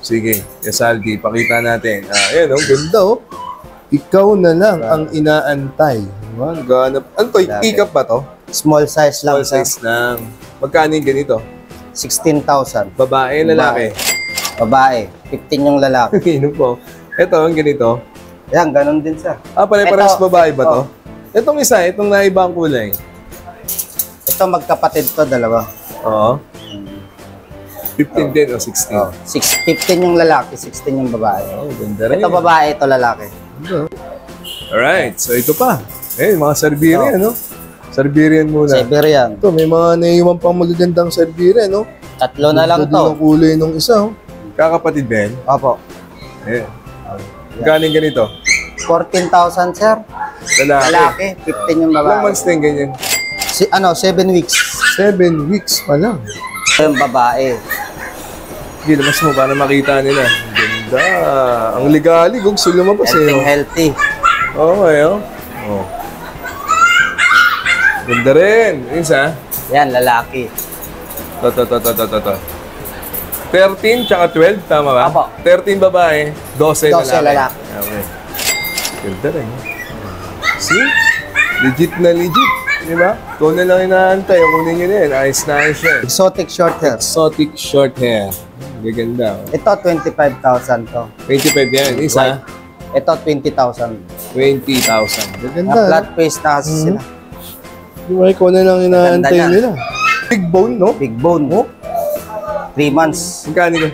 Sige, Saldi, pakita natin. Ayan, ganda, oh. Ikaw na lang ang inaantay. Ganap. Ano to? Pick-up ba to? Small size lang. Small size lang. Magkano yung ganito? 16,000. Babae, lalaki? Babae. 15 yung lalaki. Ano po? Ito, ang ganito? Yan, ganun din sir. Pare-parehas babae ba to? Itong isa, itong naibang kulay. Ito magkapatid to, dalawa. Oo. 15 din o 16? 15 yung lalaki, 16 yung babae. Ganda rin. Ito babae, ito lalaki. Alright, so ito pa. Mga Siberian, no? Siberian muna. Siberian. Ito, may mga naiwan pang magagandang Siberian, no? 3 na lang to. Ang kulay nung isa, oh. Kakapatid ba yan? Opo. Galing ganito? 14,000 sir. Lalaki, 15 yung babae. Ilang months na yung ganyan? 7 weeks. 7 weeks pa lang. Ito yung babae. Hindi, labas mo para makita nila. Ganda. Ang ligalig, gusto lumabas Healthy. Okay, oh. Ganda rin. Isa. Yan, lalaki. To. 13 tsaka 12, tama ba? Apo. 13 babae, 12 lalaki. Okay. Ganda rin. See? Legit na legit. Di ba? Ikaw na lang inaantay. Kunin nyo na yan. Ayos na ayos yan. Exotic short hair. Exotic short hair. Gaganda. Ito, 25,000 to. 25 yan. Isa? Ito, 20,000. 20,000. Gaganda. Flat face na kasi sila. Di ba? Ikaw na lang inaantay nila. Big bone, no? Big bone. 3 months. Magkano ka?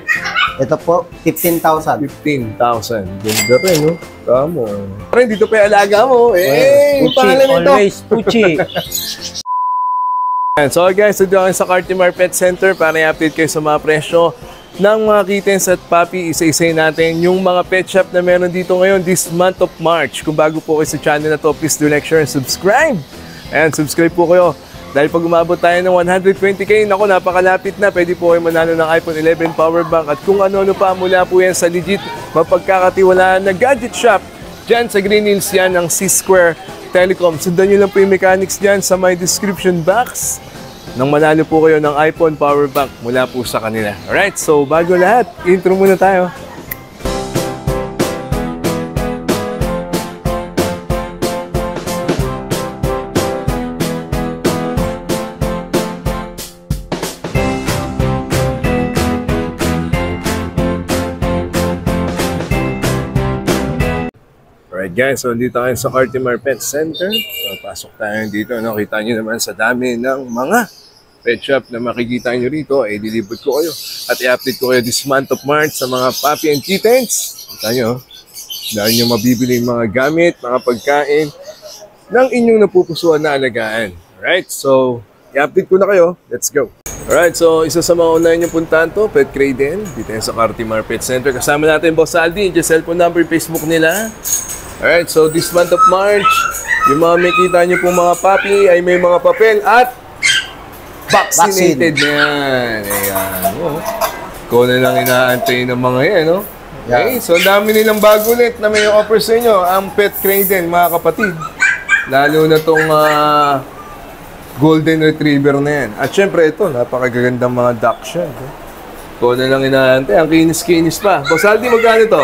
Ito po, 15,000. 15,000. Ganda rin, no? Kamo. Parang dito pa yung alaga mo. Yung pangalan nito. Always Puchi. So guys, dito kami sa Cartimar Pet Center para i-update kayo sa mga presyo ng mga kittens at puppy. Isa-isay natin yung mga pet shop na meron dito ngayon this month of March. Kung bago po kayo sa channel na to, please do like, share, and subscribe. And subscribe po kayo. Dahil pag umabot tayo ng 120k, naku, napakalapit na. Pwede po kayo manalo ng iPhone 11 power bank at kung ano-ano pa mula po yan sa legit mapagkakatiwalaan na gadget shop. Diyan sa Green Hills yan ng C-Square Telecom. Sundan nyo lang po yung mechanics dyan sa my description box nang manalo po kayo ng iPhone power bank mula po sa kanila. Alright, so bago lahat, intro muna tayo. Alright guys, so dito tayo sa Cartimar Pet Center. So pasok tayo dito, no? Kita nyo naman sa dami ng mga pet shop na makikita nyo rito, dilibot ko kayo. At i-update ko kayo this month of March sa mga puppy and kittens. Kita nyo, dahil nyo mabibili mga gamit, mga pagkain ng inyong napupusuan na alagaan. Alright, so i-update ko na kayo. Let's go! Alright, so isa sa mga unahin yung puntahan to, Pet Cradle, dito yan sa Cartimar Pet Center. Kasama natin Boss Aldi, yung cellphone number, Facebook nila. Alright, so this month of March, yung mga makita nyo pong mga puppy ay may mga papel at vaccinated na yan. Ayan, Ikaw na lang inaantay ng mga yan, no? Okay, so dami nilang bago ulit na may offer sa inyo, ang Pet Cradle, mga kapatid. Lalo na tong Golden Retriever na yan. At syempre ito, napakagandang mga Dachshund. Ikaw na lang inaantay, ang kinis-kinis pa. Boss Aldi, magkano ito?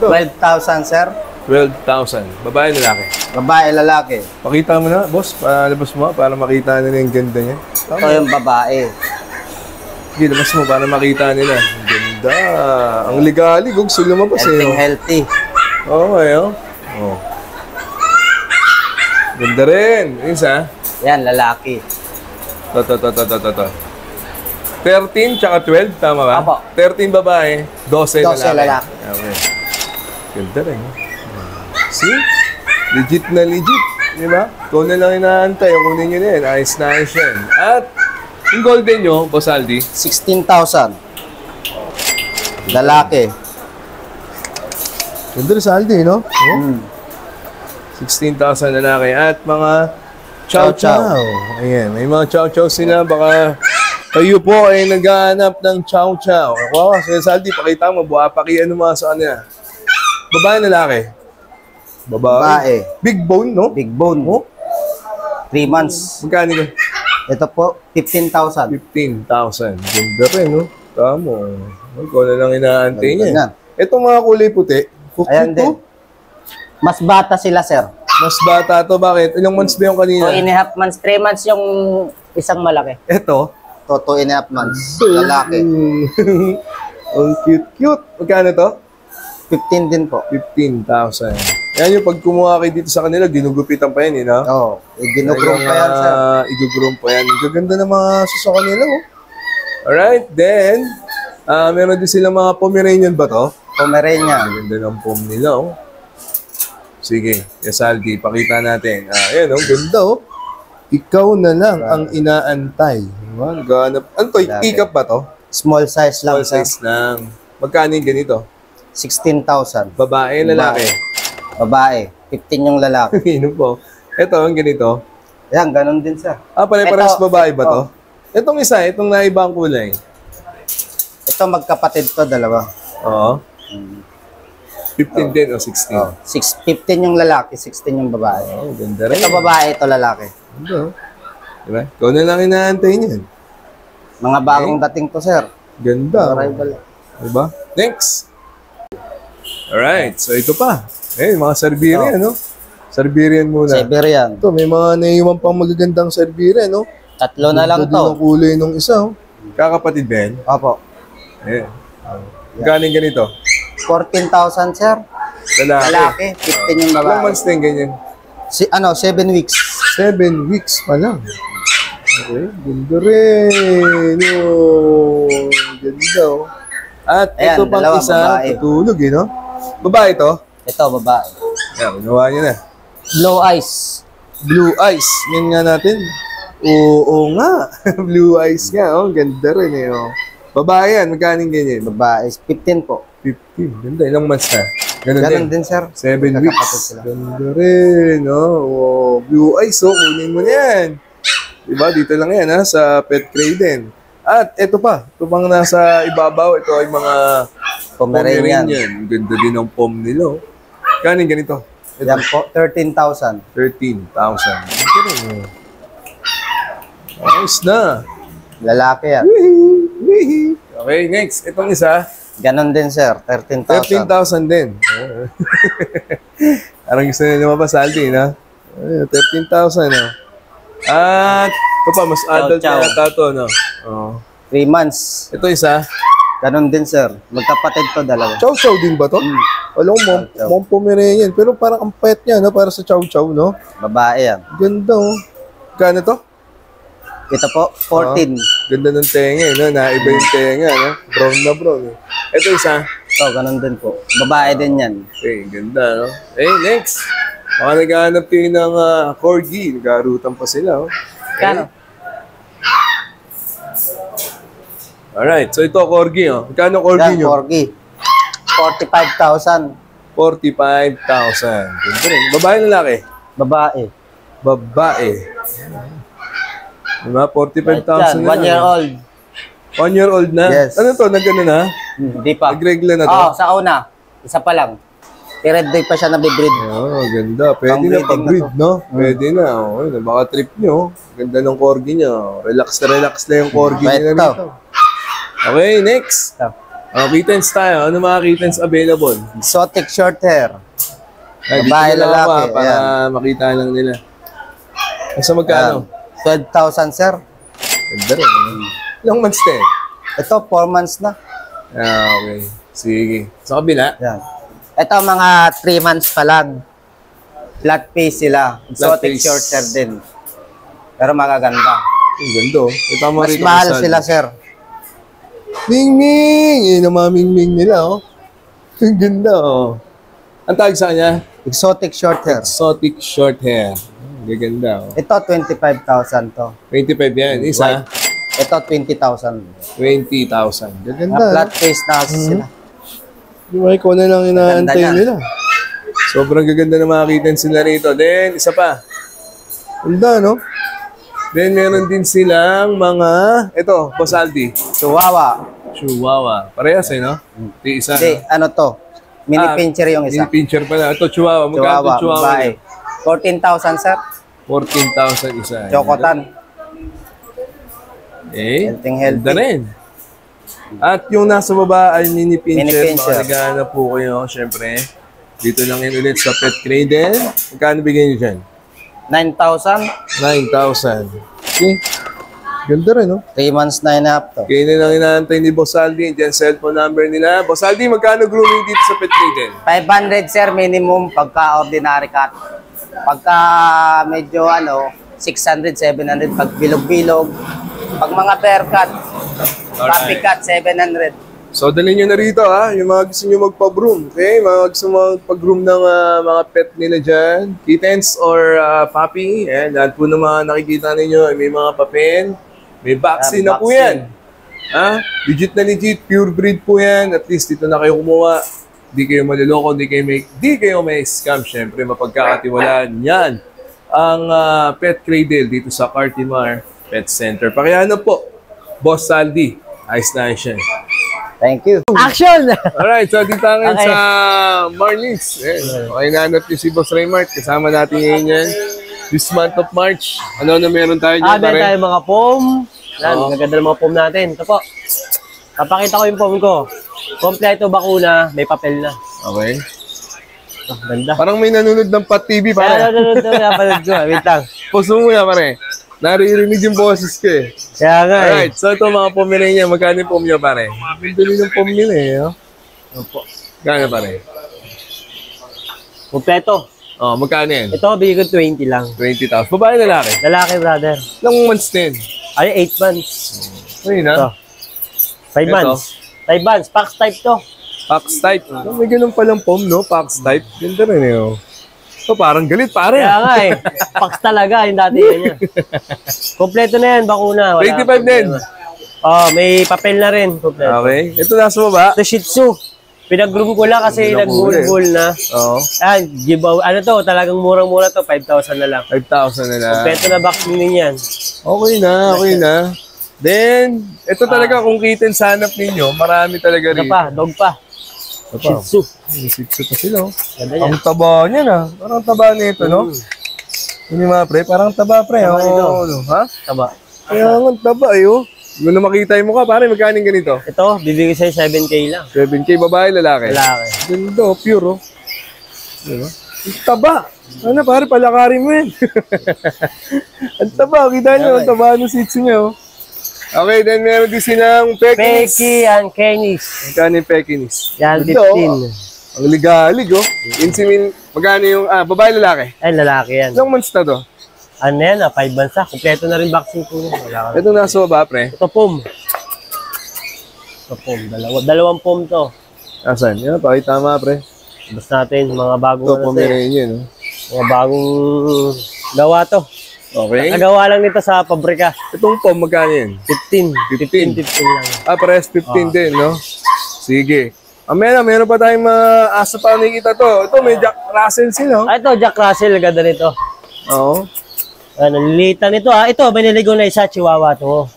12,000 sir. 12,000. Babae, lalaki? Babae, lalaki. Pakita mo na, boss. Palabas mo para makita nila yung ganda niya. Ito yung babae. Sige, labas mo para makita nila. Ang ganda. Ang ligalig. Gusto lumabas Healthy. Okay, Ganda rin. Isa. Yan, lalaki. To. 13 tsaka 12, tama ba? Apo. 13 babae, 12 lalaki. Okay. Ganda rin. See? Legit na legit. Di ba? Ikaw na lang inaantay. Kunin nyo na yan. Ayos na ayos yan. At yung golden nyo, Boss Aldi? 16,000. Lalaki. Ganda rin sa Aldi, no? 16,000 lalaki. At mga chow-chow. Ayan. May mga chow-chow sila. Baka kayo po ay naghahanap ng chow-chow. Wow, sa Aldi, pakita mo. Pakiano mo sa kanya. Babae, lalaki? Babae. Big bone, no? Big bone. 3 months. Magkano ka? Ito po, 15,000. 15,000. Ganda rin, no? Tamo. Ikaw na lang inaantay niya. Ganyan. Itong mga kulay puti, Ayan din. to. Mas bata sila, sir. Mas bata to. Bakit? Ilang months ba yung kanina? 2.5 months, 3 months yung isang malaki. Ito. To 2.5 months. Lalaki. Ang cute-cute. Magkano to? 15 din po. 15,000. Yan yung pag kumuha kayo dito sa kanila, ginugupitan pa yan, no? Oo. Ginugroom pa yan, sir. Igugroom pa yan. Ang gaganda ng mga susa kanila, oh. Alright, then, meron din silang mga Pomeranian ba to? Pomeranian. Ang ganda ng pom nila, oh. Sige, Yasaldi, pakita natin. Ayan, oh, ganda, oh. Ikaw na lang ang inaantay. Diba? Ganap. Ano to? Ikap ba to? Small size lang, Small sir. size lang. Magkano yung ganito? 16,000. Babae, lalaki? Babae. 15 yung lalaki. Ano po? Ito, ang ganito. Yan, ganun din, sir. Pare-parehas Ito, babae ba to? Itong isa, itong naibang kulay. Ito magkapatid to, dalawa. Oo. 15 din o 16? Oh, 15 yung lalaki, 16 yung babae. Oh, ganda rin. Ito babae, ito lalaki. Ganda, oh. Diba? Ikaw na lang inaantay niyan. Mga bagong dating to, sir. Ganda. Arrival. Diba? Next. Alright, so ito pa. Mga Siberian, no? Siberian muna. Siberian. Ito, may mga naiwan pang magagandang Siberian, no? Tatlo na lang Ganda din ang to. kulay nung isa, oh. Kakapatid ba yan? Opo. Galing ganito? 14,000, sir. Lalaki. Lalaki, 15 yung Ilang babae. months din ganyan? 7 weeks. 7 weeks pa lang. Okay, ganda rin. Oh, ganda, oh. At Ayan, ito pang dalawa, isa, babae. tutulog, no? Babae to? Ito, babae. Yan, ginawa niya na. Blue eyes. Blue eyes. Yan nga natin. Oo nga. Blue eyes nga, oh. Ganda rin, eh, oh. Babae yan, magkaning ganyan? Babae, 15 po. 15. Ganda, ilang months na? Ganun Ganun din. din, sir. 7 Magkakapatid weeks. sila. Ganda rin, oh. Oh, blue eyes, oh. Kunin mo na yan. Diba? Dito lang yan, ha? Sa pet cradle. At ito pa. Ito pang nasa ibabaw. Ito ay mga Pomeranian. Ang ganda din ng pom nila, oh. Kanin ganito? Ito, Yan po, 13,000. 13,000. Ito rin, oh. Ayos na. Lalaki yan. Wihee. Okay, next. Itong isa, Ganon din, sir. 13,000. 13,000 din. Parang gusto nila lumabas, Aldi, na? 13,000, no? At, ito pa, mas adult Chow. na yata ito, no? Oh. 3 months. Ito isa, Ganon din, sir. Magkapatid to, dalawa. Chow Chow din ba to? Alam mo, Chow. mom Pomeranian. Pero parang ang pet niya, no? Para sa Chow Chow, no? Babae yan. Ganda, oh. Gano to? Ito po, 14. Ganda ng tenga, eh, no? Naiba yung tenga, no? Brown na brown, eh. Ito isa. Ito, ganon din po. Babae din yan. Okay, ganda, no? Next. Baka naghahanap kayo ng corgi. Nagarutan pa sila, oh. Kano? Alright, so ito, corgi, oh. Magkano corgi Yan, nyo? corgi. 45,000. 45,000. Ganda rin. Babae, lalaki? Babae. Babae. Diba? 45,000 Yan, na 1 year lang. old. 1 year old na? Yes. Ano to? Nagano na? Hindi pa. Nagregla na to? Oo, sa una. Isa pa lang. I-red day pa siya nabibreed. Oh, ganda. Pwede na Pang-breeding pag-breed, na to. no? Pwede na. Oh, baka trip nyo. Ganda ng corgi nyo. Relax na yung corgi Right nyo to. rito. Okay, next. Kittens tayo. Ano mga kittens available? Exotic short hair. Ay, dito Babae, na lang ako, lalaki. para makita lang nila. Sa magkano? 12,000, sir. Ganda rin. Ilang months din? Ito, 4 months na. Okay. Sige. Sa kabila? Yan. Ito, mga 3 months pa lang. Flat face sila. Exotic face. short hair din. Pero magaganda. Ang ganda, oh. Ito ang Mas marito mahal kasal. sila, sir. Ming-ming! Yun ang mga ming-ming nila, oh. Ang ganda, oh. Ang tawag sa kanya? Exotic short hair. Exotic short hair. Ang gaganda, oh. Ito, 25,000 to. 25 yan. Isa, Ito, 20,000. 20,000. Gaganda, Mga no? flat face na kasi sila. Di ba, ikaw na lang inaantay Ganda nila. Sobrang gaganda na makakita sila rito. Then, isa pa. Ganda, no? Then, meron din silang mga, ito, Boss Aldi. Chihuahua. Chihuahua. Parehas, eh, no? Ito yung isa, Hindi, no? ano to? Mini pincher yung isa. Mini pincher pala. Ito, Chihuahua. Magkano Chihuahua, ito, Chihuahua? babae. 14,000, sir. 14,000 isa. Chocotan. Eh, Healthy, healthy. ganda rin. At yung nasa baba ay mini Mini pincher. pincher. Makaligaan na po kayo, syempre. Dito lang yan ulit sa Pet Cradle. Magkano bigay nyo dyan? 9,000. 9,000. Okay. Ganda rin, no? 3 months na half to. Kaya lang inaantay ni Boss Aldi. Diyan cellphone number nila. Boss Aldi, magkano grooming dito sa Pet Cradle? 500 sir minimum pagka ordinary cat. Pagka medyo 600, 700 pag bilog-bilog. Pag mga bear cat, puppy cat 700. So, dalhin nyo na rito, ha? Yung mga gusto nyo magpa-groom. Okay? Mga gusto magpa-groom ng mga pet nila dyan. Kittens or puppy. Ayan, lahat po ng mga nakikita ninyo. May mga papel. May vaccine na po yan. Ha? Legit na legit. Pure breed po yan. At least dito na kayo kumuha. Di kayo maliloko. Di kayo may scam. Siyempre, mapagkakatiwalaan yan ang Pet Cradle dito sa Cartimar Pet Center. Pakiano po, Boss Saldi. Ayos na siya. Thank you. Action! Alright, so dito ngayon Okay. sa Marlins. Okay, nahanap niyo si Boss Raymart. Kasama natin ngayon yan. This month of March. Ano na meron tayo dyan, Meron tayo mga foam. Yan, Oo. maganda ng mga foam natin. Ito po. Papakita ko yung foam ko. Kompleto bakuna, may papel na. Okay. Oh, ganda. Parang may nanonood ng Pat TV, Kaya pare. nanonood na napanood ko. Wait lang. Puso mo yan, pare. Naririnig yung boses ko eh. Kaya nga Alright, so ito mga pom nila niya. Magkano yung pom niya, pare? Ang dali ng pom nila eh. Oh. Opo. Magkano, pare? Kompleto. Oh, magkano yan? Ito, bigay ko 20 lang. 20,000. Babae, lalaki. Lalaki, brother. Ilang months din? Ay, 8 months. Ayun Ito. na. 5 Ito. months. 5 months. Pax type to. Pax type. Oh, may ganun palang pom, no? Pax type. Ganda rin eh. Oh. So, parang galit, pare. Kaya nga eh. Pax talaga yung dati niya. Kompleto na yan, bakuna. 25 din. Oh, may papel na rin. Kompleto. Okay. Ito nasa baba. Ito Shih Tzu. Pinag-groom ko lang kasi nag-bull na. Oo. Give out. Ano to, talagang murang-mura to, 5,000 na lang. 5,000 na lang. Kompleto na vaccine din yan. Okay na, okay na. Then, ito talaga kung kitin sa hanap ninyo, marami talaga Ano rin. pa, dog pa. Shih Tzu. May sitso pa sila. Oh. Ganda yan. Ang taba niya na. Parang taba nito, no? Hindi mga pre, parang taba pre. Taba nito. Ano, ha? Taba. Kaya nga, taba eh, oh. Hindi mo na makita yung mukha, pare, magkaning ganito? Ito, bibigay sa'yo 7K lang. 7K, babae, lalaki. Lalaki. Ganda, oh, pure, oh. Diba? Ang taba. Ano, pare, palakarin mo yan. Ang taba, kita nyo, ang taba ng sitso niya, oh. Okay, then meron din silang Pekinis. Peky and Kenis. Magkano yung Pekinis? Yan, Ganda, oh. 15. Ang ligalig, oh. Insimin, magkano yung, babae, lalaki? Ay, lalaki yan. Ilang months na to? Ano yan, 5 months na. Kompleto na rin vaccine ko. Wala ka. Ito nasa baba, pre. Ito, pom. Ito, pom. Dalawang pom to. Asan? Yan, pakita mo, pre. Bas natin, mga bagong Ito, ano to, eh. Pomeranian, no? Mga bagong gawa to. Okay. Nagawa lang nito sa pabrika. Itong pom, magkano yan? 15. 15. 15 lang. Pares 15 din, no? Sige. Meron pa tayong mga aso pa nakikita to. Ito, may Jack Russell sila, oh. Ah, ito, Jack Russell. Ganda nito. Oo. Ano, lilitan nito. Ito, may niligaw na isa, Chihuahua to.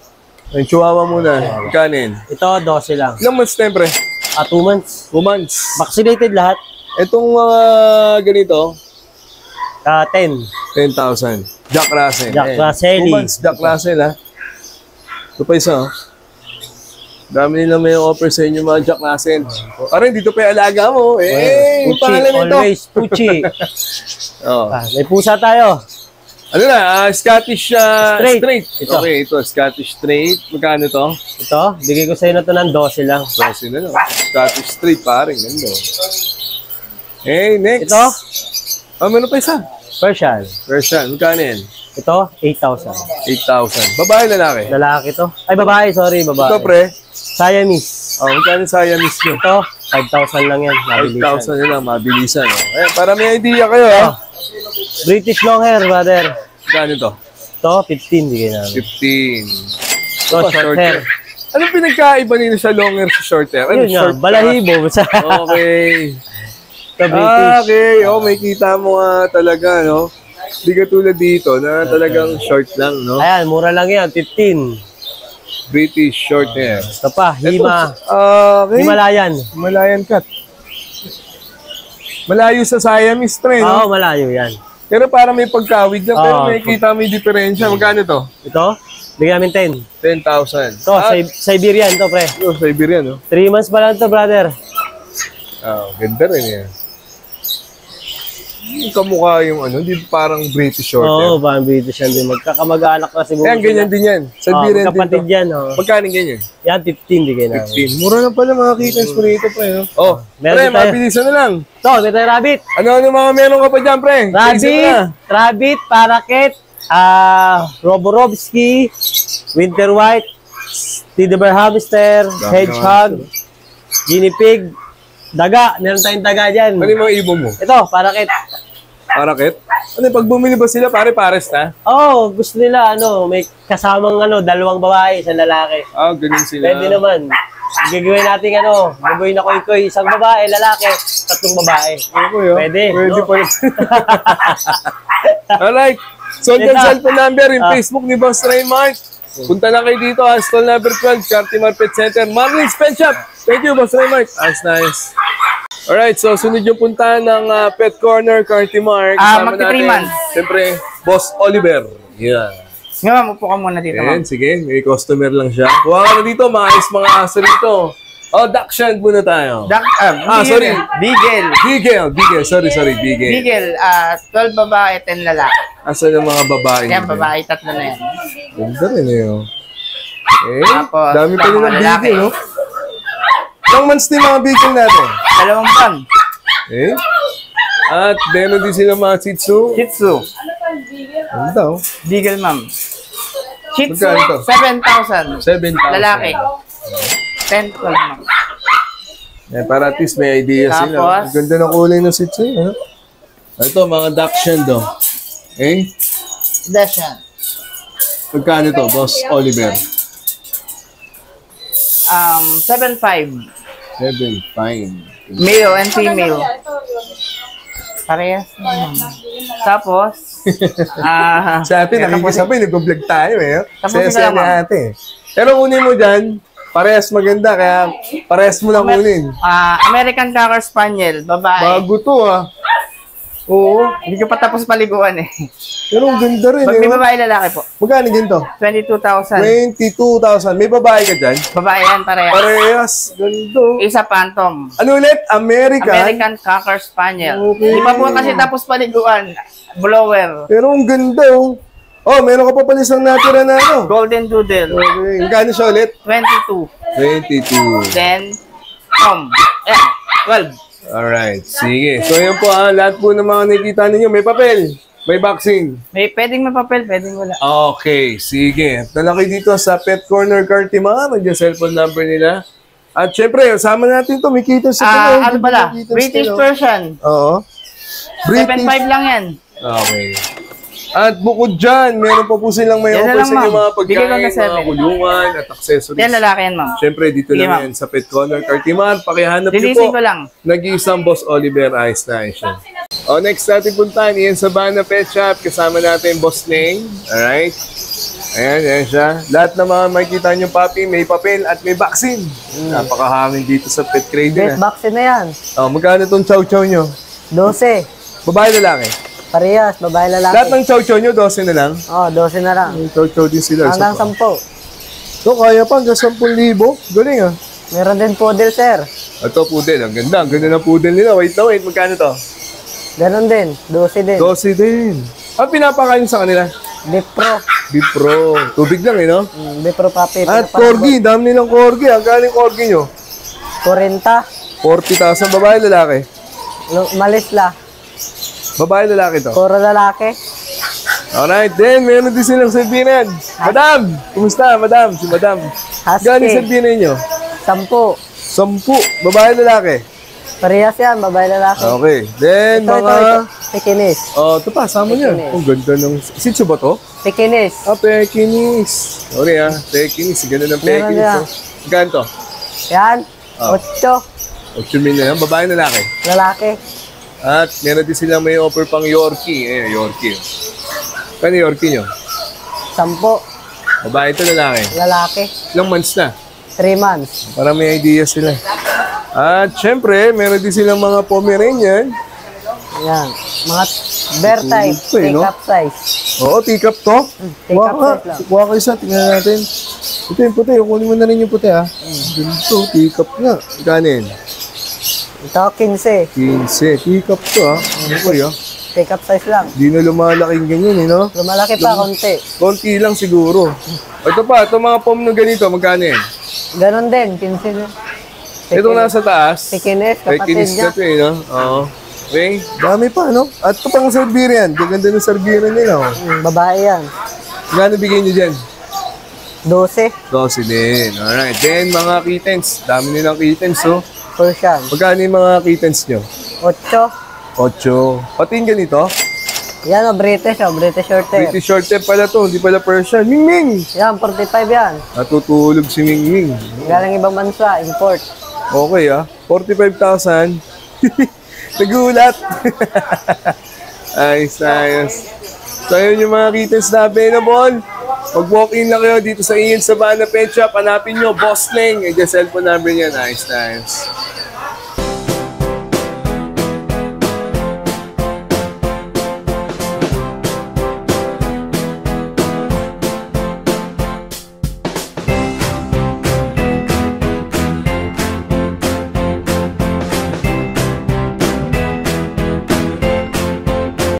Yung chihuahua muna. Magkano yan? Ito, 12 lang. Ilang months na, pre? 2 months. 2 months. Vaccinated lahat. Itong mga ganito, 10. 10,000. Jack Russell. Jack Ayan. Russell. 2 months, Jack Russell, ha? Ito pa isa, oh. Dami nila may offer sa inyo mga Jack Russell. Parang dito pa yung alaga mo. Yung Puchi, pangalan nito. always Puchi. Oh. May pusa tayo. Ano na, Scottish Straight. straight. Ito. Okay, ito, Scottish straight. Magkano to? Ito, bigay ko sa'yo na ito ng 12 lang. 12 na lang. Scottish straight, paring. Ganda. Hey, next. Ito, Meron pa isa. Persian. Version, magkano yan? Ito, 8,000. 8,000. Babae, lalaki. Lalaki to. Ay, babae, sorry, babae. Ito, pre. Siamese. Magkano sa Siamese nyo? Ito, 5,000 lang yan. Mabilisan. 5,000 na lang, mabilisan. Oh. Para may idea kayo, ha? British long hair, brother. Magkano to? Ito, 15, bigay namin. 15. Ito, short hair. Anong pinagkaiba nila sa long hair sa short hair? Ano, Yun nga, short balahibo. Sa Okay. ito, British. Okay. Oh, may kita mo nga talaga, no? Di ka tulad dito na talagang short lang, no? Ayan, mura lang yan, 15. British short hair. Ito pa, Hima. Okay. Himalayan. Himalayan cut. Malayo sa Siamese tre, no? Oo, malayo yan. Pero para may pagkawig na, pero Oo. may kita may diferensya. Magkano to? Ito, Bigyan namin 10. 10,000. To, Siberian to, pre. Ito, Siberian, no? 3 months pa lang to, brother. Ganda rin yan. Yung kamukha yung ano, di parang British short. Oo, parang British yan din. Magkakamag-anak na siguro. Ayan, ganyan din yan. Siberian din kapatid to. yan, oh. Magkano ganyan? Yan, 15, bigay namin. 15. Mura na pala mga kittens mo rito, pre. No? Oh, meron pre, tayo. mabilisan na lang. To, may tayo rabbit. Ano mga meron ka pa dyan, pre? Rabbit, parakeet, Roborovski, Winter White, Teddy Bear Hamster, Hedgehog, Guinea Pig, daga. Meron tayong daga dyan. Ano yung mga ibon mo? Ito, parakeet. Parakeet? Ano, pag bumili ba sila, pare-pares na? Oo, gusto nila, may kasamang, 2 babae, 1 lalaki. Ganun sila. Pwede naman. Gagawin natin, gagawin na koy-koy, 1 babae, lalaki, 3 babae. Pwede. Pwede no? pa rin. Alright. So, ang cellphone number, yung Facebook ni Boss Raymart. Punta na kayo dito, stall number 12, Cartimar Pet Center, Marlin's Pet Shop. Thank you, Boss Raymart. Nice. Alright, so sunod yung punta ng Pet Corner, Cartimar. Magti 3 months. Siyempre, Boss Oliver. Yeah. Nga, ma'am, upo ka muna dito, ma'am. Ayan, sige. May customer lang siya. Kuha ka na dito, maayos mga aso rito. Dachshund muna tayo. Sorry. Beagle. Sorry, Beagle. Beagle, 12 babae, 10 lalaki. Asan ang mga babae? Yan, babae, 3 na yan. Ganda rin yun. Tapos, Dami pa mga nilang lalaki. Beagle, no? Ilang months din mga Beagle natin? 2 buwan. At meron din sila mga Shih Tzu. Shih Tzu. Ano daw? Beagle, ma'am. Shih Tzu, Magkano to? 7,000. 7,000. Lalaki. 10, 12, ma'am. Para at least may idea sila. Tapos, Ang ganda ng kulay ng Shih Tzu. Ito, mga Dachshund, do. Dashan. Magkano to, Boss Oliver? 7,500. 7,500. Male and female. Parehas. Tapos, Sa atin, nakikisabay, nag-vlog tayo eh. Tapusin ko lang, ma'am. Ate. Pero kunin mo dyan, parehas maganda, kaya parehas mo lang kunin. American Cocker Spaniel, babae. Bago to Oo, hindi ko pa tapos paliguan eh. Pero ang ganda rin May babae lalaki po. Magkano din to? 22,000. 22,000. May babae ka dyan? Babae yan, parehas. Parehas. Ganda. Isa phantom. Ano ulit? American Cocker Spaniel. Okay. Hindi pa po kasi tapos paliguan. Blower. Pero ang ganda meron ka pa pala isang natira na Golden Doodle. Okay. Magkano siya ulit? 22. 22. Then, Ayan, 12. Alright. Sige. So yun po lahat po ng mga nakikita ninyo. May papel. May boxing. Pwedeng may papel, pwedeng wala. Okay. Sige. Nalaki dito sa Pet Corner Cartimar. Nandiyan cellphone number nila. At syempre, sama natin to. May kita sa Ano pala? British version. Oo. 7,500 lang yan. Okay. At bukod dyan, meron pa po silang may Yan na offer lang, sa inyo ma'am. mga Bigay ko pagkain, na 7. mga kulungan at accessories. Yan, lalaki yan, ma'am. Siyempre, dito Sige, lang ma'am. yan sa Pet Corner Cartimar. Pakihanap niyo Lilisin po. ko lang. Nag-iisang Boss Oliver Ice na siya. Next natin puntahan, Ian Sabana Pet Shop. Kasama natin Boss Neng. Alright. Ayan siya. Lahat ng mga makikita nyo, papi, may papel at may vaccine. Napakahangin dito sa Pet Crate Best na. vaccine na yan. Magkano itong chow-chow nyo? 12. Babae lalaki. Parehas, babae lalaki. Lahat ng chow-chow nyo, 12 na lang. 12 na lang. May chow-chow din sila. Hanggang 10. So, kaya pa, hanggang 10,000. Galing Meron din poodle, sir. Ito, poodle. Ang ganda. Ang ganda ng poodle nila. Wait. Magkano to? Ganon din, 12 din. 12 din. Pinapakain sa kanila? Beef Pro. Beef Pro. Tubig lang no? Beef Pro papi. At corgi. Dami nilang corgi. Ang galing corgi nyo? 40. 40,000. Babae, lalaki? Malis la. Babae, lalaki to? Puro lalaki. Alright. Then, meron din silang Siberian. Madam! Kumusta, madam? Si madam. Husky. Galing Siberian nyo? 10. 10. Babae, lalaki? Parehas yan, babae lalaki. Okay. Then, Ito. Pekinis. Ito pa, sama niya. Ang ganda ng... Shih Tzu ba to? Pekinis. Pekinis. Sorry Pekinis. Ganda ng Meron Pekinis. na. Magkano to? Yan, 8. 8,000 na yan. Babae, lalaki? Lalaki. At meron din sila may offer pang Yorkie. Yorkie. Kano Yorkie nyo? 10. Babae ito, lalaki. Lalaki. Ilang months na? 3 months. Para may idea sila. At syempre, meron din silang mga Pomeranian. Yan. Mga bear type, Ito eh, no? take-up size. Oo, teacup to. Take-up Kuha size lang. Kuha ka isa, tingnan natin. Ito yung puti, kunin mo na rin yung puti ha. Ganito, teacup nga. Kanin? Ito, 15. 15. Teacup to ha. Ano po yun? Take-up size lang. Di na lumalaking ganyan eh, no? Lumalaki pa, konti. Konti lang siguro. Ito pa, ito mga pom na ganito, magkano yan? Ganon din, 15 din. Itong nasa taas. Pekinis, May kapatid kinis niya. na to eh, no? Oo. Okay, dami pa, no? At ito pang Siberian. Gaganda ng Siberian nila, oh. Babae yan. Gano'n bigay nyo dyan? 12. 12 din. Alright. Then, mga kittens. Dami nilang kittens, oh. Persian. Magkano yung mga kittens nyo? 8. 8. Pati yung ganito? Yan o, British short hair. British short hair pala to. Hindi pala Persian. Mingming! Yan, 45 yan. Natutulog si Mingming. Galing ibang bansa, import. Okay, ah. 45,000. Nagulat. Ayos, ayos. So, yun yung mga kittens na available. Mag-walk-in lang kayo dito sa Ian Sabana Pet Shop. Hanapin nyo, Boss Leng. Yung cellphone number niya. Nice, nice.